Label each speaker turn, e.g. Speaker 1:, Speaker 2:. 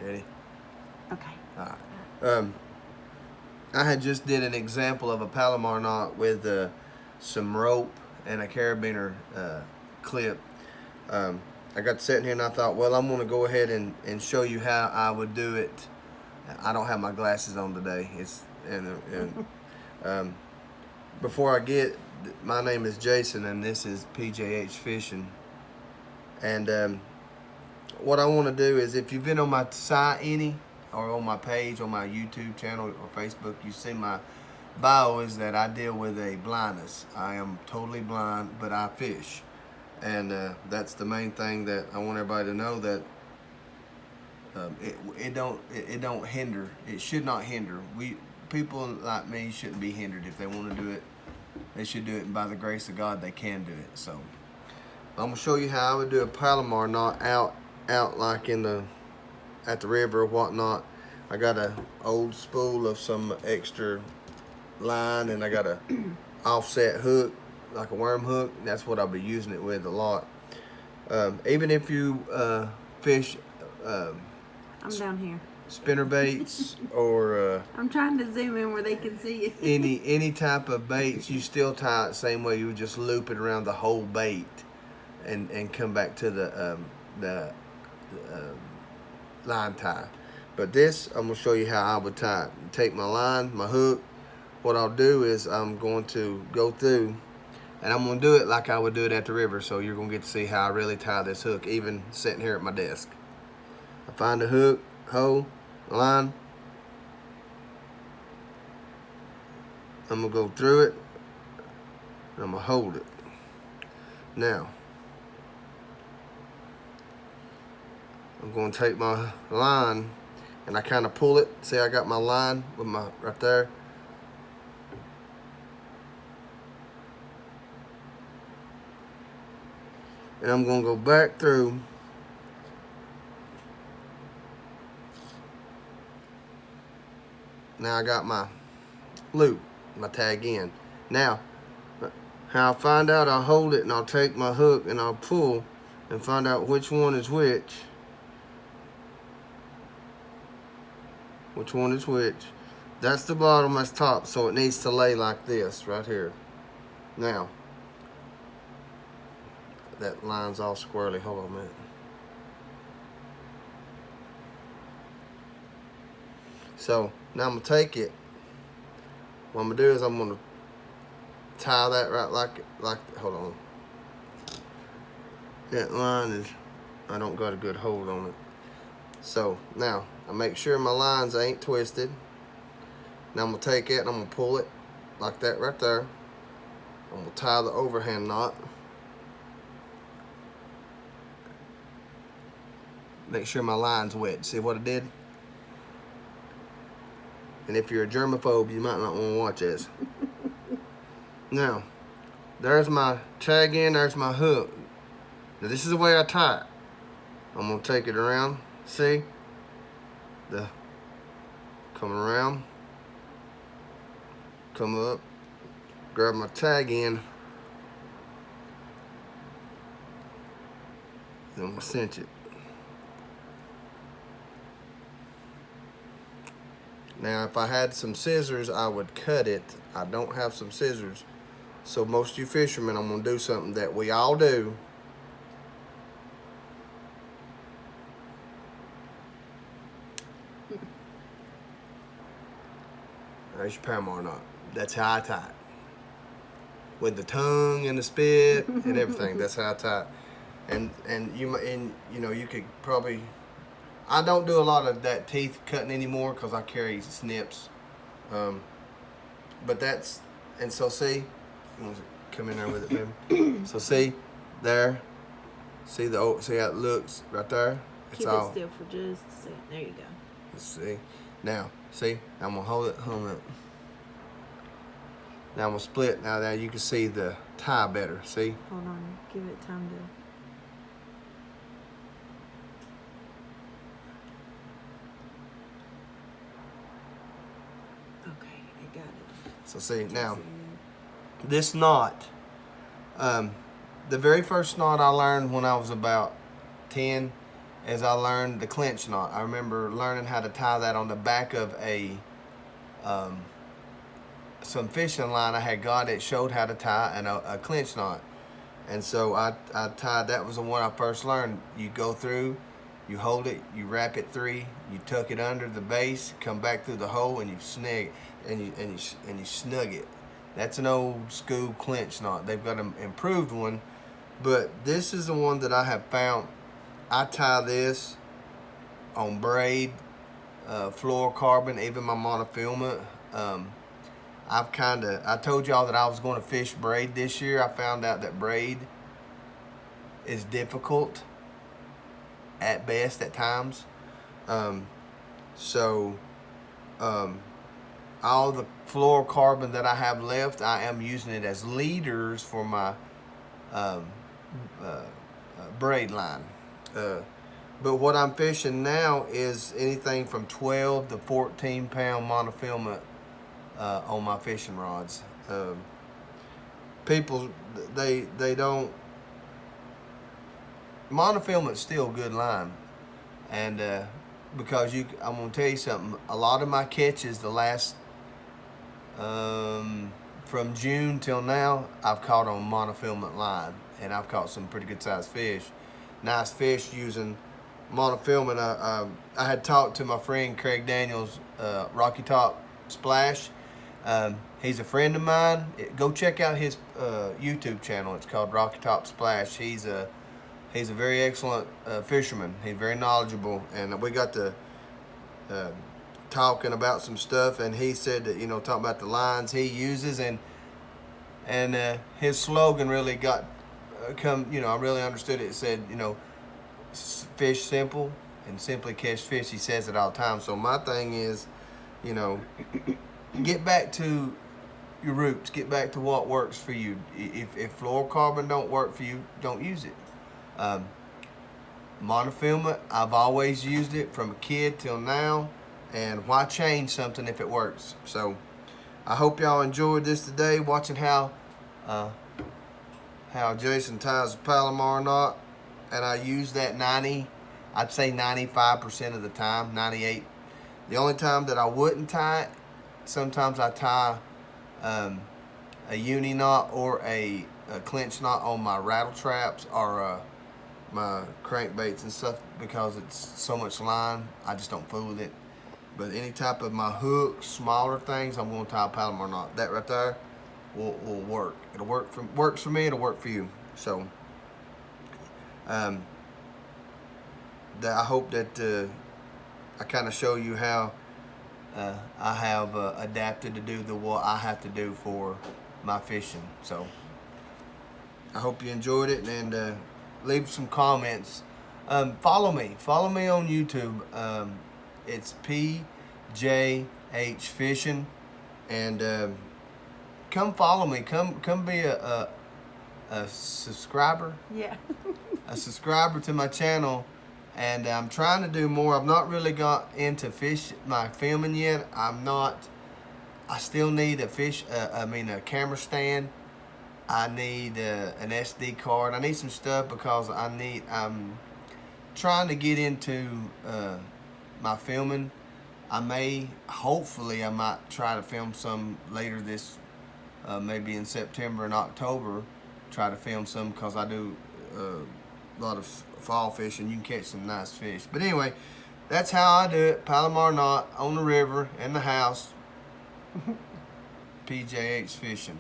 Speaker 1: Ready?
Speaker 2: Okay.
Speaker 1: All right. I had just did an example of a Palomar knot with some rope and a carabiner clip. Um, I got sitting here and I thought, well, I'm going to go ahead and show you how I would do it. I don't have my glasses on today. Um, before I get, my name is Jason and this is PJH Fishing. And what I want to do is, if you've been on my site any, or on my page, on my YouTube channel or Facebook, you see my bio is that I deal with a blindness. I am totally blind, but I fish. And that's the main thing that I want everybody to know, that it don't hinder. It should not hinder. People like me shouldn't be hindered. If they want to do it, they should do it. And by the grace of God, they can do it. So I'm gonna show you how I would do a Palomar knot out like at the river or whatnot. I got a old spool of some extra line, and I got a offset hook, like a worm hook. That's what I'll be using it with a lot. Even if you fish
Speaker 2: I'm down here.
Speaker 1: spinner baits or
Speaker 2: I'm trying to zoom in where they can see it.
Speaker 1: any type of baits, you still tie it the same way. You would just loop it around the whole bait and come back to the line tie. But this, I'm going to show you how I would tie it. Take my line, my hook. What I'll do is I'm going to go through, and I'm going to do it like I would do it at the river, so you're going to get to see how I really tie this hook, even sitting here at my desk. I find a hook, hole, line. I'm going to go through it, and I'm going to hold it. Now, I'm going to take my line, and I kind of pull it. See, I got my line with my right there. And I'm going to go back through. Now I got my loop, my tag in. Now, how I find out, I'll hold it and I'll take my hook and I'll pull and find out which one is which. Which one is which. That's the bottom, that's top, so it needs to lay like this right here. Now, that line's all squirrely. Hold on a minute. So now I'm gonna take it. What I'm gonna do is I'm gonna tie that right like. Hold on. That line is, I don't got a good hold on it. So now I make sure my lines ain't twisted. Now I'm gonna take it and I'm gonna pull it like that right there. I'm gonna tie the overhand knot. Make sure my line's wet. See what I did? And if you're a germaphobe, you might not want to watch this. Now, there's my tag in, there's my hook. Now this is the way I tie it. I'm gonna take it around. See? Coming around. Come up. Grab my tag in. Then I'm gonna cinch it. Now, if I had some scissors, I would cut it. I don't have some scissors. So most of you fishermen, I'm gonna do something that we all do. There's your Palomar knot. That's how I tie it. With the tongue and the spit and everything. That's how I tie it. And you know, you could probably. I don't do a lot of that teeth cutting anymore because I carry snips. But that's, and so see, come in there with it, baby. So see, there, see see how it looks right there. It's
Speaker 2: Keep
Speaker 1: all.
Speaker 2: it still for just a second. There you go.
Speaker 1: Let's see. Now, see, I'm gonna hold it. Now I'm gonna split. Now you can see the tie better. See.
Speaker 2: Hold on. Give it time to. Okay, I got it.
Speaker 1: So see now, this knot, the very first knot I learned when I was about 10, is I learned the clinch knot. I remember learning how to tie that on the back of some fishing line I had got. It showed how to tie a clinch knot. And so I tied, that was the one I first learned. You go through, you hold it, you wrap it 3, you tuck it under the base, come back through the hole, and you snag and you snug it. That's an old school clinch knot. They've got an improved one, but this is the one that I have found. I tie this on braid, fluorocarbon, even my monofilament. I told y'all that I was going to fish braid this year. I found out that braid is difficult at best at times. All the fluorocarbon that I have left, I am using it as leaders for my braid line. But what I'm fishing now is anything from 12 to 14 pound monofilament on my fishing rods. People, they don't. Monofilament's still a good line, and because I'm gonna tell you something. A lot of my catches, the last from June till now, I've caught on monofilament line, and I've caught some pretty good sized fish. Nice fish using monofilament. I had talked to my friend Craig Daniels, Rocky Top Splash. He's a friend of mine. Go check out his YouTube channel. It's called Rocky Top Splash. He's a very excellent fisherman. He's very knowledgeable, and we got to talking about some stuff, and he said that, talking about the lines he uses, and his slogan really got I really understood it. It said, fish simple and simply catch fish. He says it all the time. So my thing is, get back to your roots. Get back to what works for you. If fluorocarbon don't work for you, don't use it. Monofilament, I've always used it from a kid till now, and why change something if it works? So I hope y'all enjoyed this today, watching how Jason ties a Palomar knot, and I use that I'd say 95% of the time, 98. The only time that I wouldn't tie it, sometimes I tie a uni knot or a clinch knot on my rattle traps or my crankbaits and stuff, because it's so much line, I just don't fool with it. But any type of my hooks, smaller things, I'm going to tie a Palomar knot. That right there will work. It'll works for me. It'll work for you. So I hope that I kind of show you how I have adapted to do what I have to do for my fishing. So I hope you enjoyed it, and leave some comments. Follow me on YouTube. It's PJH Fishing, and come follow me. Come be a subscriber.
Speaker 2: Yeah.
Speaker 1: A subscriber to my channel, and I'm trying to do more. I've not really got into my filming yet. I still need a camera stand. I need an SD card. I need some stuff because I'm trying to get into my filming. Hopefully I might try to film some later this, maybe in September and October, try to film some, because I do a lot of fall fishing. You can catch some nice fish. But anyway, that's how I do it. Palomar knot on the river, in the house. PJH Fishing.